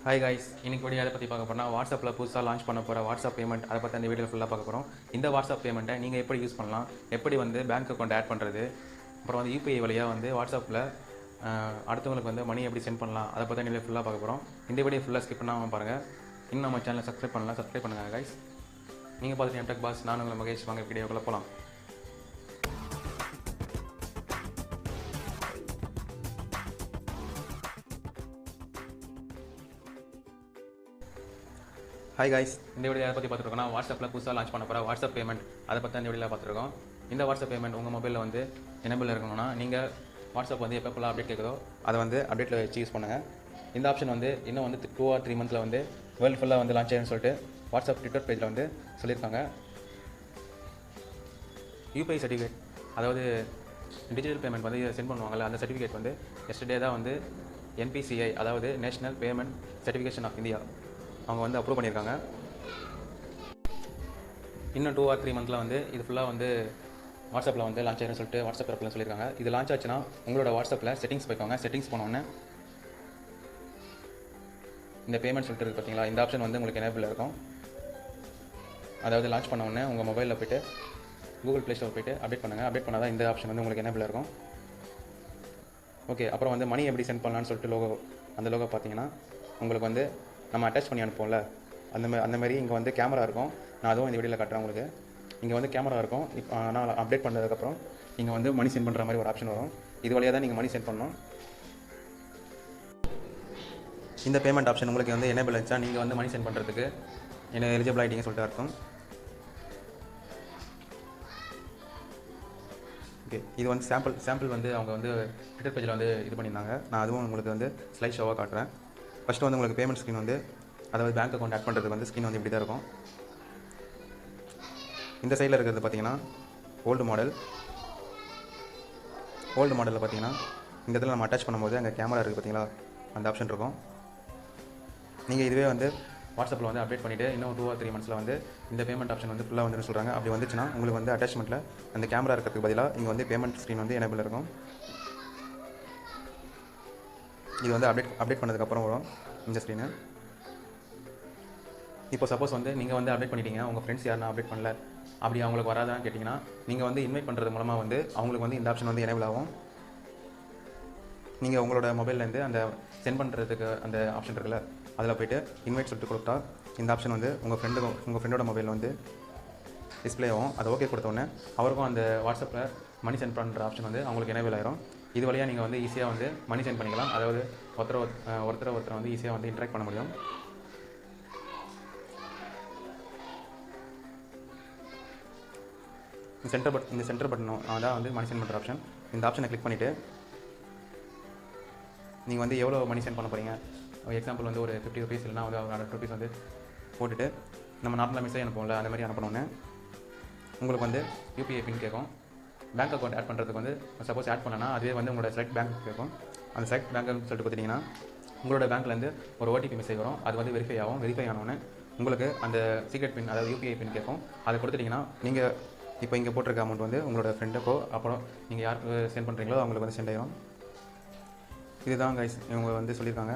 Hi guys, இன்னைக்கு video எதை பற்றி பார்க்க போனால் வாட்ஸ்அப்பில் புதுசாக லான்ச் பண்ண போகிற வாட்ஸ்அப் பேமெண்ட் அதை பற்றி அந்த வீடியோ ஃபுல்லாக பார்க்க போகிறோம். இந்த வாட்ஸ்அப் பேமெண்ட்டை நீங்கள் எப்படி யூஸ் பண்ணலாம், எப்படி வந்து பேங்க் அக்கௌண்ட் ஆட் பண்ணுறது, அப்புறம் வந்து யூபிஐ வழியாக வந்து வாட்ஸ்அப்பில் அடுத்தவங்களுக்கு வந்து மணி எப்படி சென்ட் பண்ணலாம், அதை பற்றி வீடியோ ஃபுல்லாக பார்க்க போகிறோம். இந்த வீடியோ ஃபுல்லாக ஸ்கிப் பண்ணாமல் பாருங்கள். இன்னும் நம்ம சேனலை சப்ஸ்கிரைப் பண்ணுங்கள் கைஸ். நீங்கள் பார்த்துட்டு MTechBoss, நான் உங்களை மகேஷ். வாங்க வீடியோக்குள்ளே போகலாம். ஹாய் கைஸ், இந்த வீடியோ எதை பற்றி பார்த்துருக்கோம்னா வாட்ஸ்அப்பில் புதுசாக லான்ச் பண்ண போகிற வாட்ஸ்அப் பேமெண்ட் அதை பற்றி இந்த வீடியோவில் பார்த்துருக்கோம். இந்த வாட்ஸ்அப் பேமெண்ட் உங்கள் மொபைலில் வந்து எனேபிள் இருக்கணும்னா நீங்கள் வாட்ஸ்அப் வந்து எப்போ அப்டேட் கேட்குதோ அதை வந்து அப்டேட்டில் வச்சு யூஸ் பண்ணுங்கள். இந்த ஆப்ஷன் வந்து இன்னும் வந்து 2 or 3 months வந்து வேர்ல்டு ஃபுல்லாக வந்து லான்ச் ஆகும்னு சொல்லிட்டு வாட்ஸ்அப் ட்விட்டர் பேஜில் வந்து சொல்லியிருக்காங்க. யூபிஐ சர்டிஃபிகேட், அதாவது டிஜிட்டல் பேமெண்ட் வந்து சென்ட் பண்ணுவாங்கள்ல, அந்த சர்டிஃபிகேட் வந்து எஸ்டர்டே தான் வந்து NPCI, அதாவது national payment certification of India, அவங்க வந்து அப்ரூவ் பண்ணியிருக்காங்க. இன்னும் 2 or 3 months வந்து இது ஃபுல்லாக வந்து வாட்ஸ்அப்பில் வந்து லான்ச் ஆகிருன்னு சொல்லிட்டு வாட்ஸ்அப் தரப்பில் சொல்லியிருக்காங்க. இது லான்ச் ஆச்சுன்னா உங்களோட வாட்ஸ்அப்பில் செட்டிங்ஸ் போய்க்கோங்க. செட்டிங்ஸ் போனோடனே இந்த பேமெண்ட் சொல்லிட்டு இருக்குது பார்த்தீங்களா, இந்த ஆப்ஷன் வந்து உங்களுக்கு எனேபிள் இருக்கும். அதாவது லான்ச் பண்ண உடனே உங்கள் மொபைலில் போய்ட்டு கூகுள் ப்ளே ஸ்டோர் போய்ட்டு அப்டேட் பண்ணுங்கள். அப்டேட் பண்ணால் தான் இந்த ஆப்ஷன் வந்து உங்களுக்கு எனேபிள் இருக்கும். ஓகே, அப்புறம் வந்து மணி எப்படி சென்ட் பண்ணலான்னு சொல்லிட்டு அந்த லோகோ பார்த்தீங்கன்னா உங்களுக்கு வந்து நம்ம அட்டாச் பண்ணி அனுப்போம்ல, அந்த மாதிரி இங்கே வந்து கேமரா இருக்கும். நான் அதுவும் இந்த வீடியோவில் காட்டுறேன் உங்களுக்கு. இங்கே வந்து கேமரா இருக்கும். இப்போ நான் அப்டேட் பண்ணதுக்கப்புறம் இங்கே வந்து மணி சென்ட் பண்ணுற மாதிரி ஒரு ஆப்ஷன் வரும். இது வழியாக தான் நீங்கள் மணி சென்ட் பண்ணணும். இந்த பேமெண்ட் ஆப்ஷன் உங்களுக்கு வந்து எனேபிள் ஆச்சா நீங்கள் வந்து மணி சென்ட் பண்ணுறதுக்கு என்ன எலிஜிபிள் ஆகிட்டீங்கன்னு சொல்லிட்டு அர்த்தம். ஓகே, இது வந்து சாம்பிள் வந்து அவங்க வந்து ட்விட்டர் பேஜில் வந்து இது பண்ணியிருந்தாங்க. நான் அதுவும் உங்களுக்கு வந்து ஸ்லைட் ஷோவாக காட்டுறேன். ஃபஸ்ட்டு வந்து உங்களுக்கு பேமெண்ட் ஸ்க்ரீன் வந்து, அதாவது பேங்க் அக்கௌண்ட் ஆட் பண்ணுறதுக்கு வந்து ஸ்க்ரீன் வந்து இப்படி தான் இருக்கும். இந்த சைடில் இருக்கிறது பார்த்தீங்கன்னா ஓல்டு மாடலில் பார்த்தீங்கன்னா இந்த இடத்துல நம்ம அட்டாச் பண்ணும்போது அங்கே கேமரா இருக்குது பார்த்தீங்களா, அந்த ஆப்ஷன் இருக்கும். நீங்கள் இதுவே வந்து வாட்ஸ்அப்பில் வந்து அப்டேட் பண்ணிவிட்டு இன்னும் 2 or 3 months வந்து இந்த பேமெண்ட் ஆப்ஷன் வந்து ஃபுல்லாக வந்து சொல்கிறாங்க. அப்படி வந்துச்சுன்னா உங்களுக்கு வந்து அட்டாச்மெண்ட்டில் அந்த கேமரா இருக்கிறதுக்கு பதிலாக இங்கே வந்து பேமெண்ட் ஸ்க்ரீன் வந்து எனேபிள் இருக்கும். இது வந்து அப்டேட் பண்ணதுக்கப்புறம் வரும் இந்த ஸ்க்ரீனு. இப்போ சப்போஸ் வந்து நீங்கள் வந்து அப்டேட் பண்ணிட்டீங்க, உங்கள் ஃப்ரெண்ட்ஸ் யாரும் அப்டேட் பண்ணல, அப்படி அவங்களுக்கு வராதான்னு கேட்டிங்கன்னா நீங்கள் வந்து இன்வைட் பண்ணுறது மூலமாக வந்து அவங்களுக்கு வந்து இந்த ஆப்ஷன் வந்து எனேபிள் ஆகும். நீங்கள் உங்களோட மொபைல்லேருந்து அந்த சென்ட் பண்ணுறதுக்கு அந்த ஆப்ஷன் இருக்குல்ல, அதில் போய்ட்டு இன்வைட் சொல்லிட்டு கொடுத்தா இந்த ஆப்ஷன் வந்து உங்கள் ஃப்ரெண்டோட மொபைலில் வந்து டிஸ்பிளே ஆகும். அதை ஓகே கொடுத்தோடனே அவருக்கும் அந்த வாட்ஸ்அப்பில் மணி சென்ட் பண்ணுற ஆப்ஷன் வந்து அவங்களுக்கு எனேபிள் ஆயிரும். இது வழியாக நீங்கள் வந்து ஈஸியாக வந்து மணி சென்ட் பண்ணிக்கலாம். அதாவது ஒருத்தரை வந்து ஈஸியாக வந்து இன்ட்ராக்ட் பண்ண முடியும். இந்த சென்டர் பட்டனும் அதான் வந்து மணி சென்ட் பண்ணுற ஆப்ஷன். இந்த ஆப்ஷனை கிளிக் பண்ணிவிட்டு நீங்கள் வந்து எவ்வளோ மணி சென்ட் பண்ண போகிறீங்க, எக்ஸாம்பிள் வந்து ஒரு 50 rupees இல்லைனா வந்து ஒரு 100 rupees வந்து போட்டுட்டு நம்ம நார்மலாக மெசேஜ் அனுப்புவோம்ல, அந்த மாதிரி அனுப்பினோன்னே உங்களுக்கு வந்து யூபிஐ பின் கேட்கும். பேங்க் அக்கௌண்ட் ஆட் பண்ணுறதுக்கு வந்து சப்போஸ் ஆட் பண்ணனா அதுவே வந்து உங்களோட செலக்ட் பேங்க் கேட்கும். அந்த செலக்ட் பேங்க்னு சொல்லிட்டு பார்த்திங்கன்னா உங்களோட பேங்க்லேருந்து ஒரு OTP மெசேஜ் வரும். அது வந்து வெரிஃபை ஆகும். வெரிஃபை ஆனோடனே உங்களுக்கு அந்த சீக்ரெட் பின், அதாவது யூபிஐ பின் கேட்கும். அதை கொடுத்துட்டிங்கன்னா நீங்கள் இப்போ இங்கே போட்டிருக்க அமௌண்ட் வந்து உங்களோட ஃப்ரெண்டுக்கோ அப்புறம் நீங்கள் யாருக்கு சென்ட் பண்ணுறீங்களோ அவங்களுக்கு வந்து சென்ட் ஆகிடும். இதுதான் கைஸ் இவங்க வந்து சொல்லியிருக்காங்க.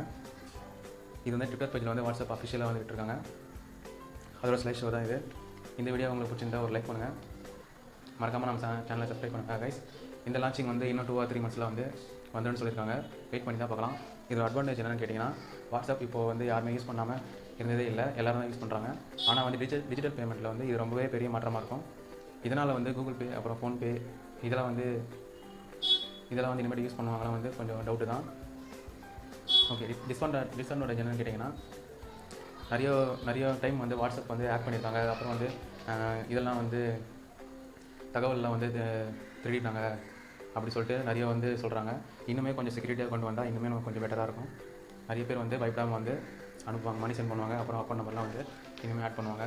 இது வந்து ட்விட்டர் பேஜில் வந்து வாட்ஸ்அப் அஃபிஷியலாக வந்து விட்டுருக்காங்க. அதோட ஸ்லைட் ஷோ தான் இது. இந்த வீடியோ உங்களுக்கு பிடிச்சிருந்தா ஒரு லைக் பண்ணுங்கள். மறக்காமல் நம்ம சேனலை சப்ஸ்கிரைப் பண்ணுங்கள் கைஸ். இந்த லான்ச்சிங் வந்து இன்னும் 2 or 3 months வந்து வந்துன்னு சொல்லியிருக்காங்க. வெயிட் பண்ணி தான் பார்க்கலாம். இதோட அட்வான்டேஜ் என்னென்னு கேட்டிங்கன்னா, வாட்ஸ்அப் இப்போ வந்து யாருமே யூஸ் பண்ணாமல் இருந்ததே இல்லை, எல்லோரும் தான் யூஸ் பண்ணுறாங்க. ஆனால் வந்து டிஜிட்டல் பேமெண்ட்டில் வந்து இது ரொம்பவே பெரிய மாற்றமாக இருக்கும். இதனால் வந்து கூகுள் பே அப்புறம் ஃபோன்பே இதெல்லாம் வந்து இனிமேல் யூஸ் பண்ணுவாங்கலாம் வந்து கொஞ்சம் டவுட்டு தான். ஓகே, டிஸ்அட்வான்டேஜ் என்னென்னு கேட்டிங்கன்னா, நிறைய டைம் வந்து வாட்ஸ்அப் வந்து ஆட் பண்ணியிருக்காங்க. அப்புறம் வந்து இதெல்லாம் வந்து தகவல்லாம் வந்து திருடிட்டாங்க அப்படி சொல்லிட்டு நிறைய வந்து சொல்கிறாங்க. இன்னுமே கொஞ்சம் செக்யூரிட்டியாக கொண்டு வந்தால் இன்னுமே நமக்கு கொஞ்சம் பெட்டராக இருக்கும். நிறைய பேர் வந்து பயப்படாமல் வந்து அனுப்புவாங்க, மணி சென்ட் பண்ணுவாங்க. அப்புறம் அக்கௌண்ட் நம்பர்லாம் வந்து இனிமேல் ஆட் பண்ணுவாங்க.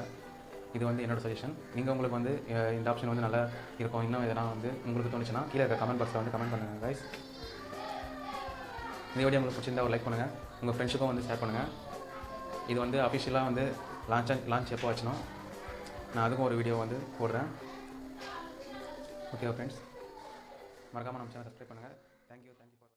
இது வந்து என்னோட சஜஷன். நீங்கள் உங்களுக்கு வந்து இந்த ஆப்ஷன் வந்து நல்லா இருக்கும், இன்னும் எதனா வந்து உங்களுக்கு தோணுச்சுன்னா கீழே இருக்க கமெண்ட் பாக்ஸில் வந்து கமெண்ட் பண்ணுங்கள் கைஸ். இந்த வீடியோ உங்களுக்கு பிடிச்சிருந்தா ஒரு லைக் பண்ணுங்கள். உங்கள் ஃப்ரெண்ட்ஸுக்கும் வந்து ஷேர் பண்ணுங்கள். இது வந்து அஃபிஷியலாக வந்து லான்ச் எப்போ ஆச்சுன்னா நான் அதுக்கும் ஒரு வீடியோ வந்து போடுறேன். ஓகே ஃப்ரெண்ட்ஸ், மறக்காமல் நம்ம சேனல் சப்ஸ்கிரைப் பண்ணுங்கள். தேங்க்யூ.